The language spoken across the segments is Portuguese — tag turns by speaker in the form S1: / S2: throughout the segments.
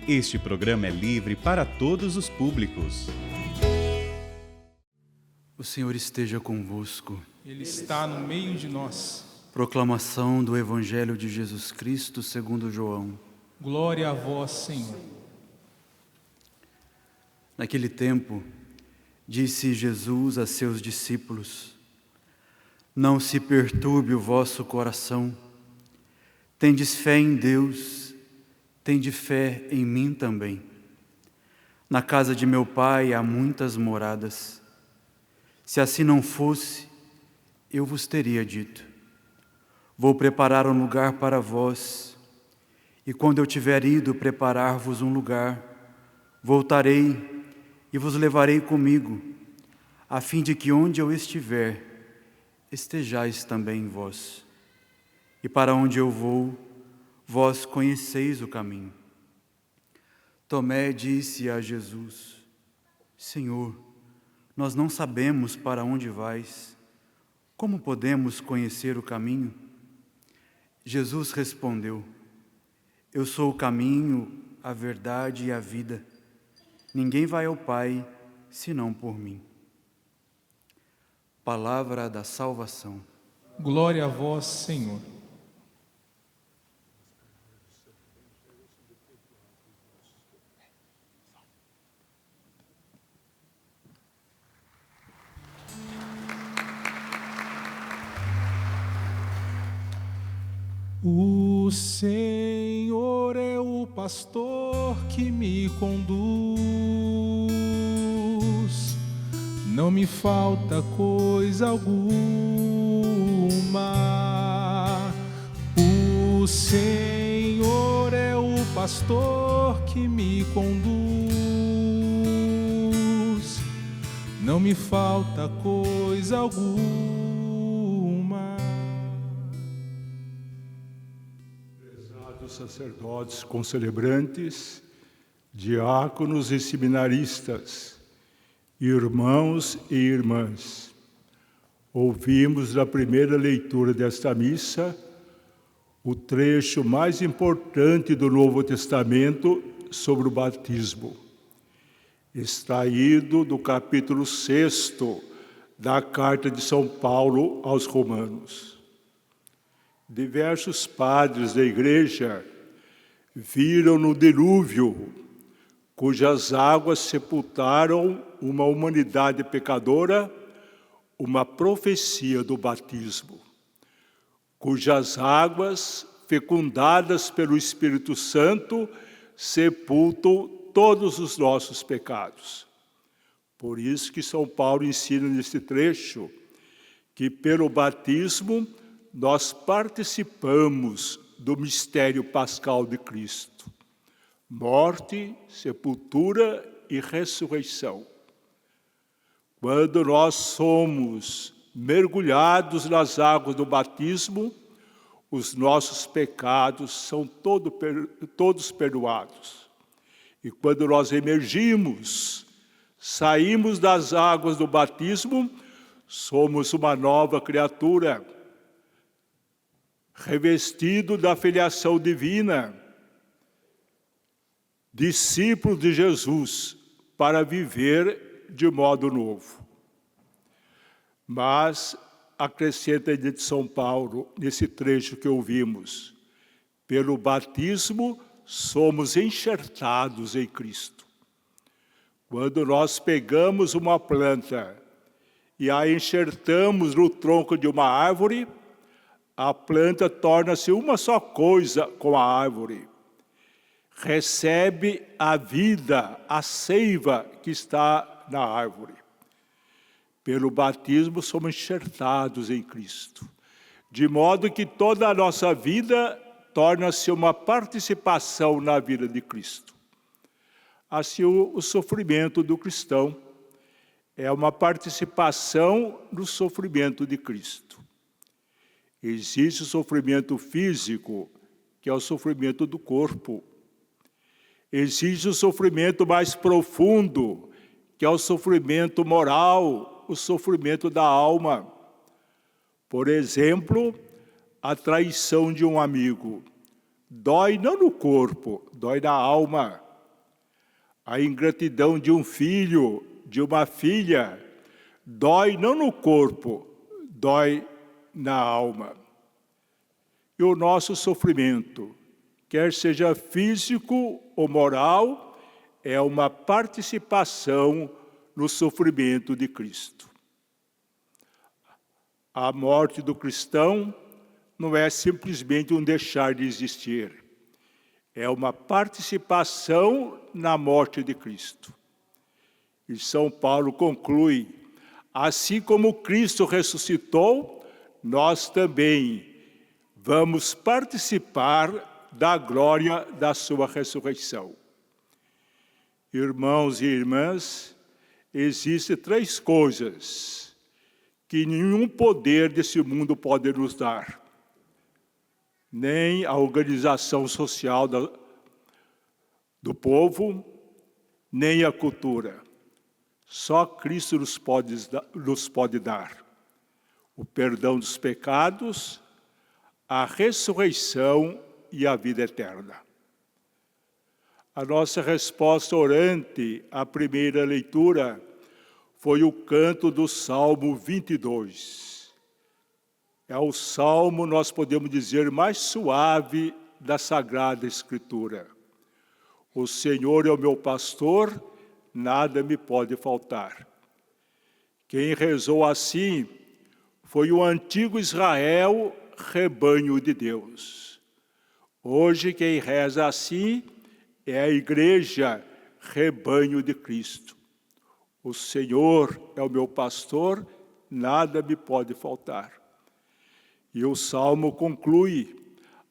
S1: Este programa é livre para todos os públicos.
S2: O Senhor esteja convosco.
S3: Ele está no meio de nós.
S2: Proclamação do Evangelho de Jesus Cristo segundo João.
S3: Glória a vós, Senhor.
S2: Naquele tempo, disse Jesus a seus discípulos: Não se perturbe o vosso coração. Tendes fé em Deus, tende fé em mim também. Na casa de meu Pai há muitas moradas. Se assim não fosse, eu vos teria dito: Vou preparar um lugar para vós, e quando eu tiver ido preparar-vos um lugar, voltarei e vos levarei comigo, a fim de que onde eu estiver, estejais também vós. E para onde eu vou, vós conheceis o caminho. Tomé disse a Jesus: Senhor, nós não sabemos para onde vais. Como podemos conhecer o caminho? Jesus respondeu: Eu sou o caminho, a verdade e a vida. Ninguém vai ao Pai, senão por mim. Palavra da salvação.
S3: Glória a vós, Senhor. O Senhor é o pastor que me conduz, não me falta coisa alguma. O Senhor é o pastor que me conduz, não me falta coisa alguma.
S4: Sacerdotes, concelebrantes, diáconos e seminaristas, irmãos e irmãs, ouvimos na primeira leitura desta missa o trecho mais importante do Novo Testamento sobre o batismo, extraído do capítulo 6 da Carta de São Paulo aos Romanos. Diversos padres da Igreja viram no dilúvio, cujas águas sepultaram uma humanidade pecadora, uma profecia do batismo, cujas águas, fecundadas pelo Espírito Santo, sepultam todos os nossos pecados. Por isso que São Paulo ensina neste trecho que pelo batismo nós participamos do mistério pascal de Cristo, morte, sepultura e ressurreição. Quando nós somos mergulhados nas águas do batismo, os nossos pecados são todos perdoados. E quando nós emergimos, saímos das águas do batismo, somos uma nova criatura, revestido da filiação divina, discípulo de Jesus, para viver de modo novo. Mas, acrescenta de São Paulo, nesse trecho que ouvimos, pelo batismo somos enxertados em Cristo. Quando nós pegamos uma planta e a enxertamos no tronco de uma árvore, a planta torna-se uma só coisa com a árvore. Recebe a vida, a seiva que está na árvore. Pelo batismo somos enxertados em Cristo, de modo que toda a nossa vida torna-se uma participação na vida de Cristo. Assim, o sofrimento do cristão é uma participação no sofrimento de Cristo. Existe o sofrimento físico, que é o sofrimento do corpo. Existe o sofrimento mais profundo, que é o sofrimento moral, o sofrimento da alma. Por exemplo, a traição de um amigo. Dói não no corpo, dói na alma. A ingratidão de um filho, de uma filha, dói não no corpo, dói na alma. E o nosso sofrimento, quer seja físico ou moral, é uma participação no sofrimento de Cristo. A morte do cristão não é simplesmente um deixar de existir. É uma participação na morte de Cristo. E São Paulo conclui: assim como Cristo ressuscitou, nós também vamos participar da glória da sua ressurreição. Irmãos e irmãs, existem 3 coisas que nenhum poder desse mundo pode nos dar. Nem a organização social do povo, nem a cultura. Só Cristo nos pode dar o perdão dos pecados, a ressurreição e a vida eterna. A nossa resposta orante à primeira leitura foi o canto do Salmo 22. É o salmo, nós podemos dizer, mais suave da Sagrada Escritura. O Senhor é o meu pastor, nada me pode faltar. Quem rezou assim foi o antigo Israel, rebanho de Deus. Hoje quem reza assim é a igreja, rebanho de Cristo. O Senhor é o meu pastor, nada me pode faltar. E o Salmo conclui: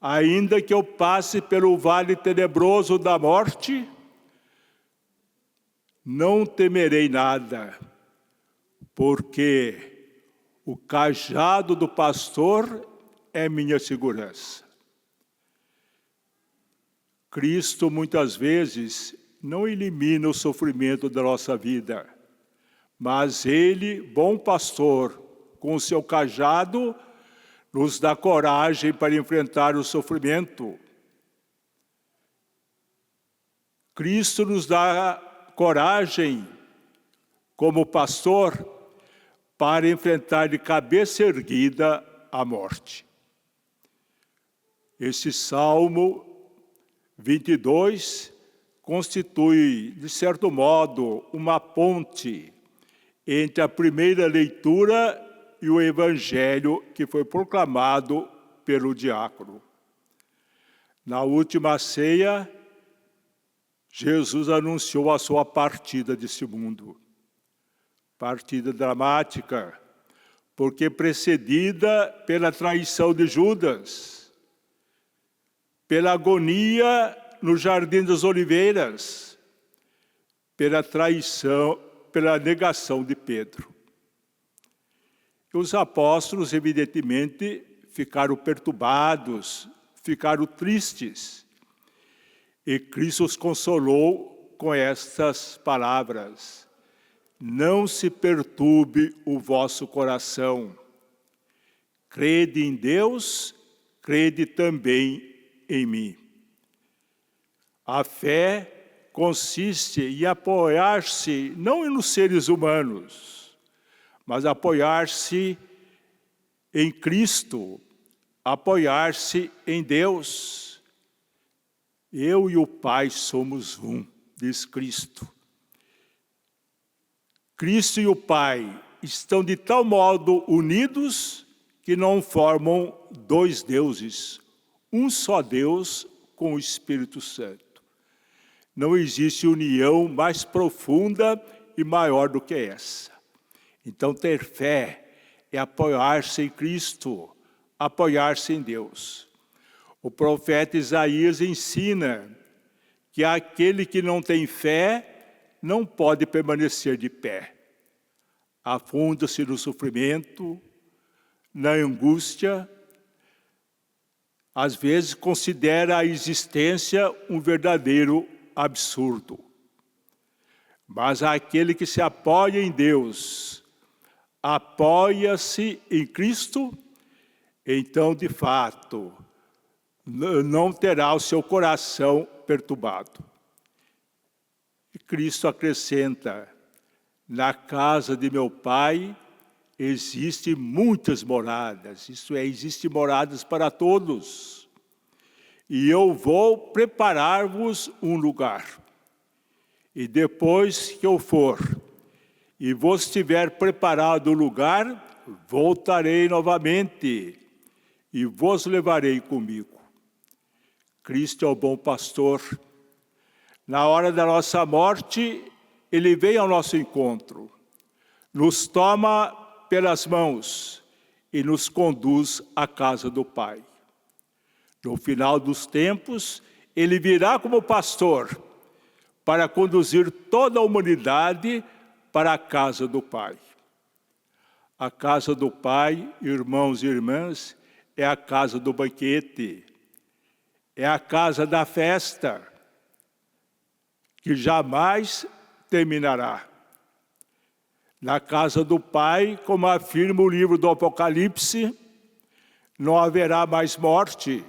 S4: ainda que eu passe pelo vale tenebroso da morte, não temerei nada, porque o cajado do pastor é minha segurança. Cristo, muitas vezes, não elimina o sofrimento da nossa vida, mas Ele, bom pastor, com o seu cajado, nos dá coragem para enfrentar o sofrimento. Cristo nos dá coragem, como pastor, para enfrentar de cabeça erguida a morte. Esse Salmo 22 constitui, de certo modo, uma ponte entre a primeira leitura e o Evangelho que foi proclamado pelo diácono. Na última ceia, Jesus anunciou a sua partida desse mundo. Partida dramática, porque precedida pela traição de Judas, pela agonia no Jardim das Oliveiras, pela traição, pela negação de Pedro. E os apóstolos, evidentemente, ficaram perturbados, ficaram tristes. E Cristo os consolou com estas palavras: não se perturbe o vosso coração. Crede em Deus, crede também em mim. A fé consiste em apoiar-se não nos seres humanos, mas apoiar-se em Cristo, apoiar-se em Deus. Eu e o Pai somos um, diz Cristo. Cristo e o Pai estão de tal modo unidos que não formam 2 deuses, um só Deus com o Espírito Santo. Não existe união mais profunda e maior do que essa. Então, ter fé é apoiar-se em Cristo, apoiar-se em Deus. O profeta Isaías ensina que aquele que não tem fé não pode permanecer de pé. Afunda-se no sofrimento, na angústia, às vezes considera a existência um verdadeiro absurdo. Mas aquele que se apoia em Deus, apoia-se em Cristo, então, de fato, não terá o seu coração perturbado. Cristo acrescenta: na casa de meu Pai existem muitas moradas, isto é, existem moradas para todos. E eu vou preparar-vos um lugar. E depois que eu for e vos tiver preparado o lugar, voltarei novamente e vos levarei comigo. Cristo é o bom pastor. Na hora da nossa morte, Ele vem ao nosso encontro, nos toma pelas mãos e nos conduz à casa do Pai. No final dos tempos, Ele virá como pastor para conduzir toda a humanidade para a casa do Pai. A casa do Pai, irmãos e irmãs, é a casa do banquete, é a casa da festa, que jamais terminará. Na casa do Pai, como afirma o livro do Apocalipse, não haverá mais morte,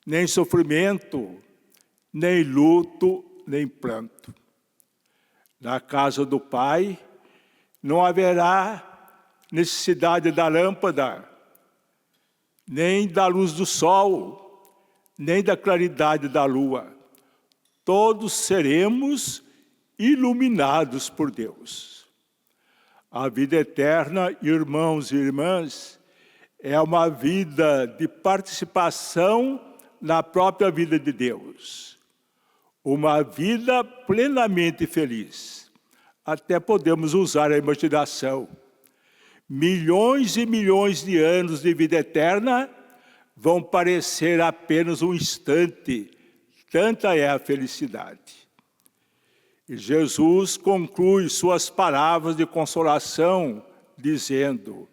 S4: nem sofrimento, nem luto, nem pranto. Na casa do Pai, não haverá necessidade da lâmpada, nem da luz do sol, nem da claridade da lua. Todos seremos iluminados por Deus. A vida eterna, irmãos e irmãs, é uma vida de participação na própria vida de Deus. Uma vida plenamente feliz. Até podemos usar a imaginação. Milhões e milhões de anos de vida eterna vão parecer apenas um instante. Tanta é a felicidade. E Jesus conclui suas palavras de consolação, dizendo: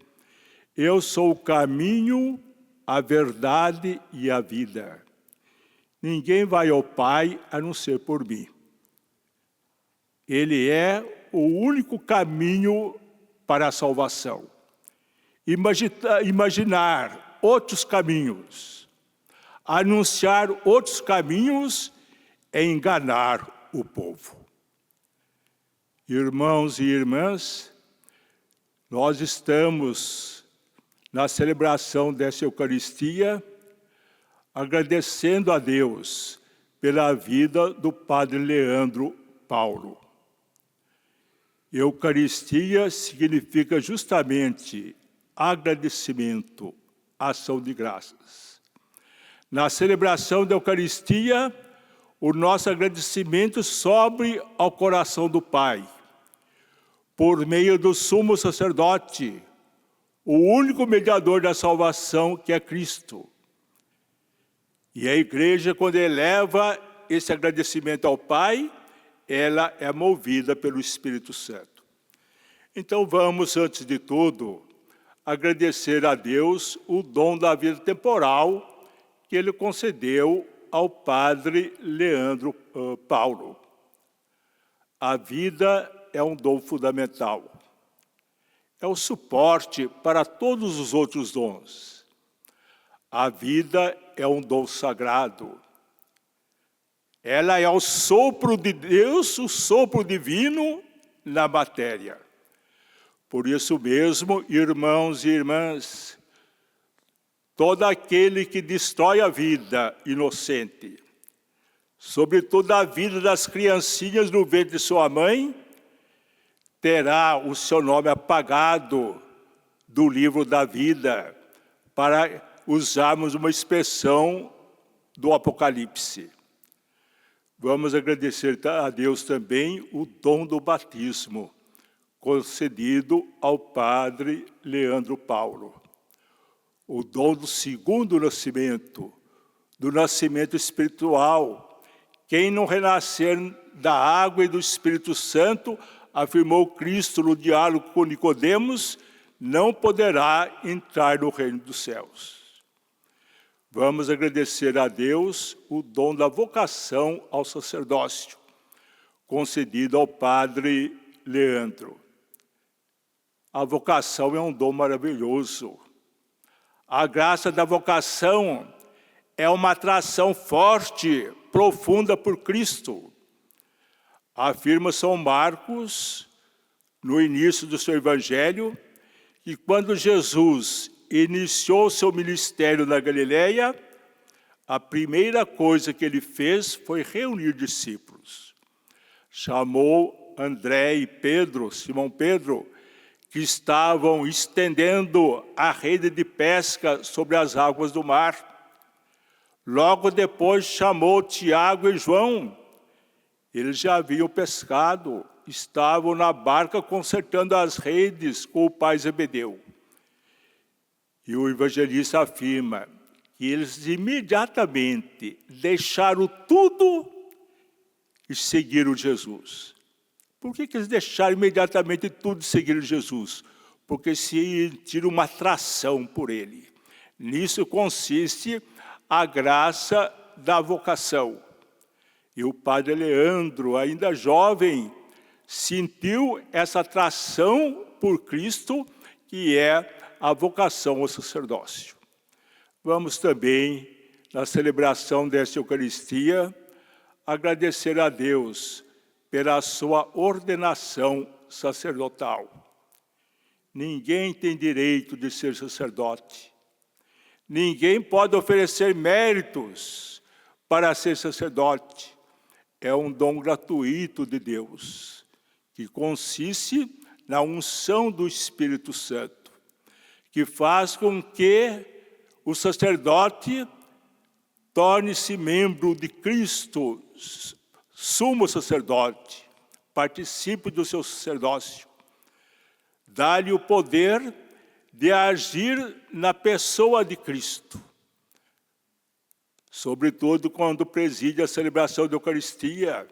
S4: eu sou o caminho, a verdade e a vida. Ninguém vai ao Pai a não ser por mim. Ele é o único caminho para a salvação. Imaginar outros caminhos, anunciar outros caminhos é enganar o povo. Irmãos e irmãs, nós estamos na celebração dessa Eucaristia, agradecendo a Deus pela vida do Padre Leandro Paulo. Eucaristia significa justamente agradecimento, ação de graças. Na celebração da Eucaristia, o nosso agradecimento sobe ao coração do Pai, por meio do sumo sacerdote, o único mediador da salvação, que é Cristo. E a igreja, quando eleva esse agradecimento ao Pai, ela é movida pelo Espírito Santo. Então vamos, antes de tudo, agradecer a Deus o dom da vida temporal que Ele concedeu ao Padre Leandro Paulo. A vida é um dom fundamental. É o suporte para todos os outros dons. A vida é um dom sagrado. Ela é o sopro de Deus, o sopro divino na matéria. Por isso mesmo, irmãos e irmãs, todo aquele que destrói a vida inocente, sobretudo a vida das criancinhas no ventre de sua mãe, terá o seu nome apagado do livro da vida, para usarmos uma expressão do Apocalipse. Vamos agradecer a Deus também o dom do batismo, concedido ao Padre Leandro Paulo. O dom do segundo nascimento, do nascimento espiritual. Quem não renascer da água e do Espírito Santo, afirmou Cristo no diálogo com Nicodemos, não poderá entrar no reino dos céus. Vamos agradecer a Deus o dom da vocação ao sacerdócio, concedido ao Padre Leandro. A vocação é um dom maravilhoso. A graça da vocação é uma atração forte, profunda por Cristo. Afirma São Marcos, no início do seu evangelho, que quando Jesus iniciou seu ministério na Galileia, a primeira coisa que ele fez foi reunir discípulos. Chamou André e Pedro, Simão Pedro, que estavam estendendo a rede de pesca sobre as águas do mar. Logo depois chamou Tiago e João. Eles já haviam pescado, estavam na barca consertando as redes com o pai Zebedeu. E o evangelista afirma que eles imediatamente deixaram tudo e seguiram Jesus. Por que eles deixaram imediatamente tudo e seguiram Jesus? Porque sentiram uma atração por ele. Nisso consiste a graça da vocação. E o padre Leandro, ainda jovem, sentiu essa atração por Cristo, que é a vocação ao sacerdócio. Vamos também, na celebração desta Eucaristia, agradecer a Deus pela sua ordenação sacerdotal. Ninguém tem direito de ser sacerdote. Ninguém pode oferecer méritos para ser sacerdote. É um dom gratuito de Deus, que consiste na unção do Espírito Santo, que faz com que o sacerdote torne-se membro de Cristo, sumo sacerdote, participe do seu sacerdócio. Dá-lhe o poder de agir na pessoa de Cristo, sobretudo quando preside a celebração da Eucaristia,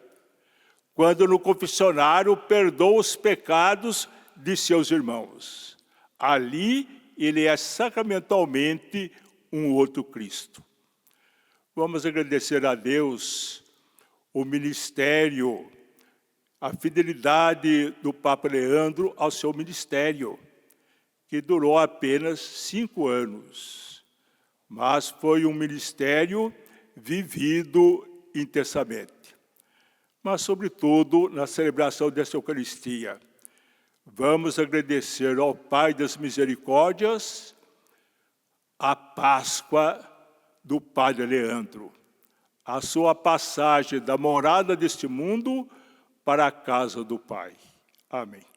S4: quando no confessionário perdoa os pecados de seus irmãos. Ali ele é sacramentalmente um outro Cristo. Vamos agradecer a Deus o ministério, a fidelidade do Papa Leandro ao seu ministério, que durou apenas 5 anos, mas foi um ministério vivido intensamente. Mas, sobretudo, na celebração desta Eucaristia, vamos agradecer ao Pai das Misericórdias a Páscoa do Padre Leandro, a sua passagem da morada deste mundo para a casa do Pai. Amém.